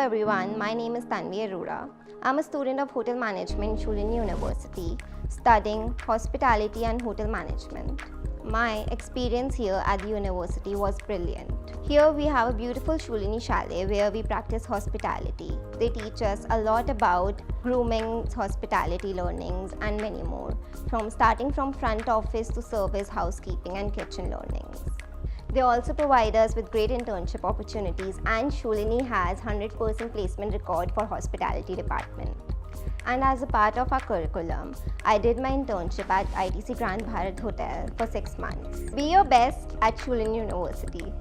everyone, my name is Tanvi Arora. I'm a student of Hotel Management in Shoolini University, studying Hospitality and Hotel Management. My experience here at the university was brilliant. Here we have a beautiful Shoolini Chalet where we practice hospitality. They teach us a lot about grooming, hospitality learnings and many more, starting from front office to service, housekeeping and kitchen learnings. They also provide us with great internship opportunities, and Shoolini has 100% placement record for hospitality department. And as a part of our curriculum, I did my internship at ITC Grand Bharat Hotel for 6 months. Be your best at Shoolini University.